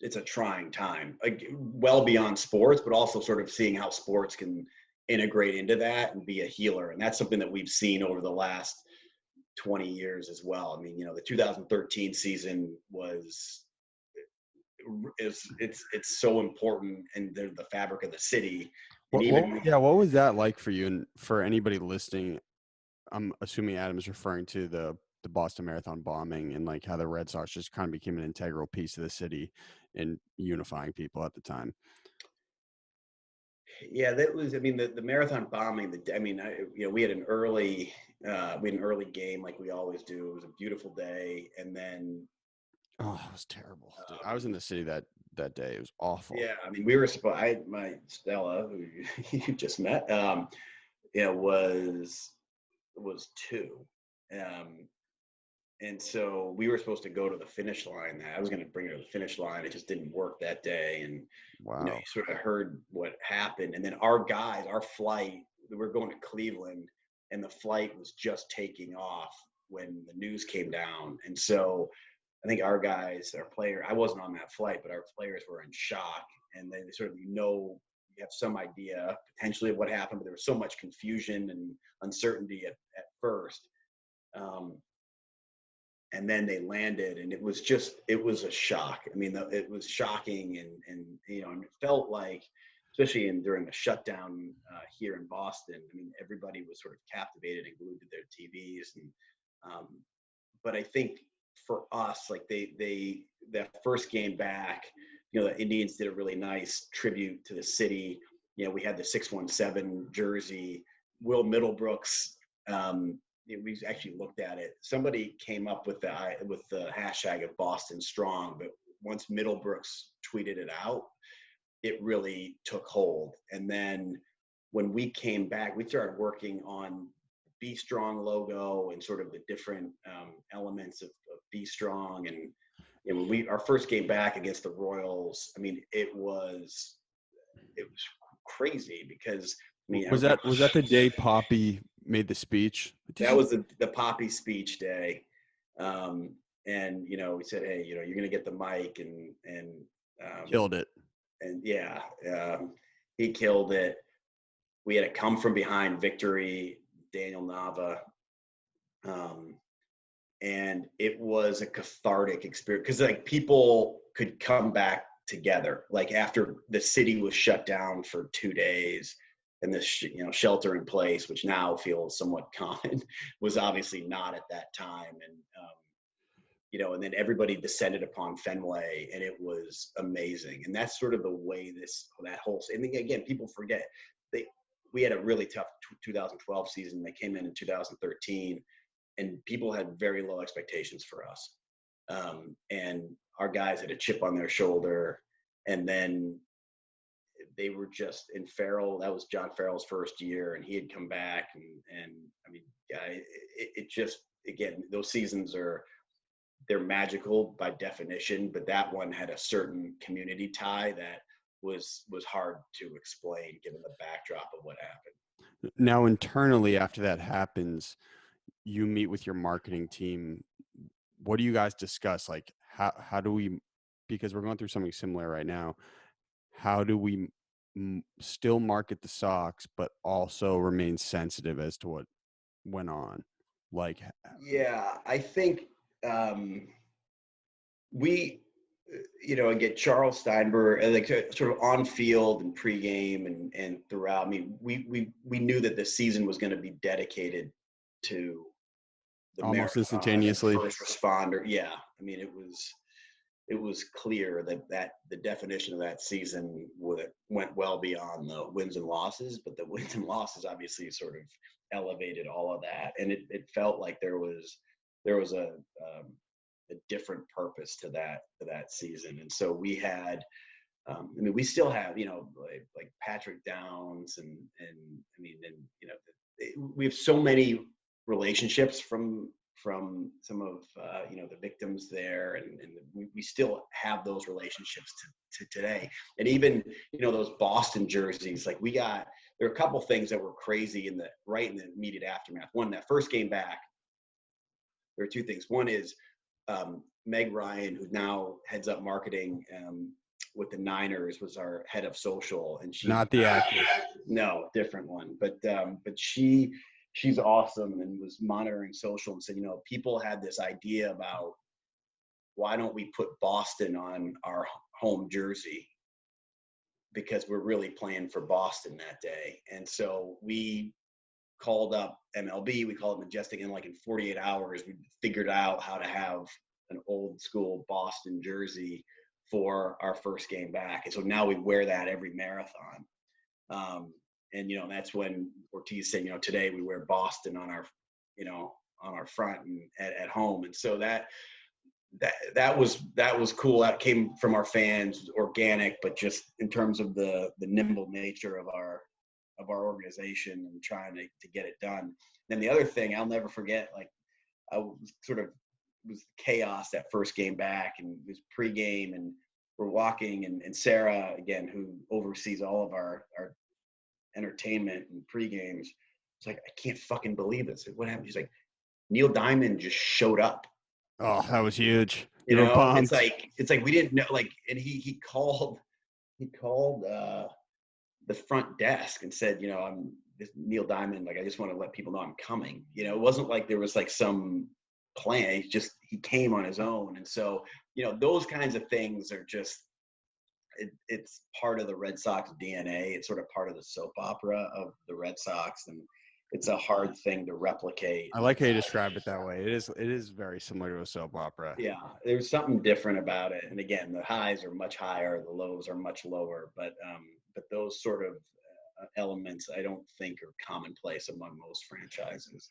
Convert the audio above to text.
it's a trying time, like well beyond sports, but also sort of seeing how sports can integrate into that and be a healer. And that's something that we've seen over the last 20 years as well. I mean, the 2013 season it's so important, and they're the fabric of the city. And what was that like for you? And for anybody listening, I'm assuming Adam is referring to the Boston Marathon bombing and like how the Red Sox just kind of became an integral piece of the city and unifying people at the time. Yeah, that was. I mean, the marathon bombing. We had an early game like we always do. It was a beautiful day, and then it was terrible. Dude, I was in the city that day. It was awful. Yeah, I mean, we were supposed. My Stella, who you just met, was 2, and so we were supposed to go to the finish line. I was going to bring her to the finish line. It just didn't work that day, and wow, you sort of heard what happened. And then our flight, we were going to Cleveland, and the flight was just taking off when the news came down, and so I think our player, I wasn't on that flight, but our players were in shock, and they sort of, you have some idea potentially of what happened, but there was so much confusion and uncertainty at first. And then they landed, and it was a shock. I mean, it was shocking, and it felt like, especially during the shutdown here in Boston, I mean, everybody was sort of captivated and glued to their TVs. And but I think for us, like that first game back, the Indians did a really nice tribute to the city. We had the 617 jersey. Will Middlebrooks, we actually looked at it. Somebody came up with the hashtag of Boston Strong, but once Middlebrooks tweeted it out, it really took hold. And then when we came back, we started working on Be Strong logo and sort of the different elements of Be Strong. And when our first game back against the Royals, I mean, it was crazy because was that the day Poppy made the speech? That was the Poppy speech day. And we said, hey, you're going to get the mic, and killed it. And he killed it. We had a come from behind victory, Daniel Nava. And it was a cathartic experience because like people could come back together, like after the city was shut down for 2 days, and this shelter in place, which now feels somewhat common, was obviously not at that time. And and then everybody descended upon Fenway, and it was amazing. And that's sort of the way that whole. And again, people forget we had a really tough 2012 season. They came in 2013, and people had very low expectations for us. And our guys had a chip on their shoulder, and then they were just in Farrell. That was John Farrell's first year, and he had come back, and I mean, it just, again, those seasons they're magical by definition, but that one had a certain community tie that was hard to explain given the backdrop of what happened. Now, internally, after that happens, you meet with your marketing team. What do you guys discuss? Like, how do we, because we're going through something similar right now, how do we still market the Sox, but also remain sensitive as to what went on? Like, yeah, I think we, and get Charles Steinberg, like sort of on field and pregame and throughout. I mean, we knew that the season was going to be dedicated to the almost instantaneously first responder. Yeah, I mean, it was clear that the definition of that season went well beyond the wins and losses, but the wins and losses obviously sort of elevated all of that, and it felt like there was a different purpose to that season. And so we had, we still have, like Patrick Downs and we have so many relationships from some of the victims there, and we still have those relationships to today. And even those Boston jerseys, like there are a couple things that were crazy in the immediate aftermath. One, that first game back, there are two things. One is Meg Ryan, who now heads up marketing with the Niners, was our head of social, and she's Not the actress. No, different one. But she's awesome, and was monitoring social and said, people had this idea about, why don't we put Boston on our home jersey, because we're really playing for Boston that day. And so we called up MLB, we called it Majestic, and like in 48 hours, we figured out how to have an old school Boston jersey for our first game back. And so now we wear that every marathon. And, that's when Ortiz said, today we wear Boston on our, on our front and at home. And so that was cool. That came from our fans, organic, but just in terms of the nimble nature of our organization and trying to get it done. Then the other thing I'll never forget, like I was chaos that first game back, and it was pregame, and we're walking, and Sarah, again, who oversees all of our entertainment and pregames, it's like, I can't fucking believe this. What happened? She's like, Neil Diamond just showed up. Oh, that was huge. It's like we didn't know, like, and he called the front desk and said, I'm this Neil Diamond, like, I just want to let people know I'm coming. It wasn't like there was like some plan. He came on his own. And so, those kinds of things are just, it's part of the Red Sox DNA. It's sort of part of the soap opera of the Red Sox, and it's a hard thing to replicate. I like how you described it that way. It is very similar to a soap opera. Yeah, there's something different about it. And again, the highs are much higher, the lows are much lower, but those sort of elements I don't think are commonplace among most franchises.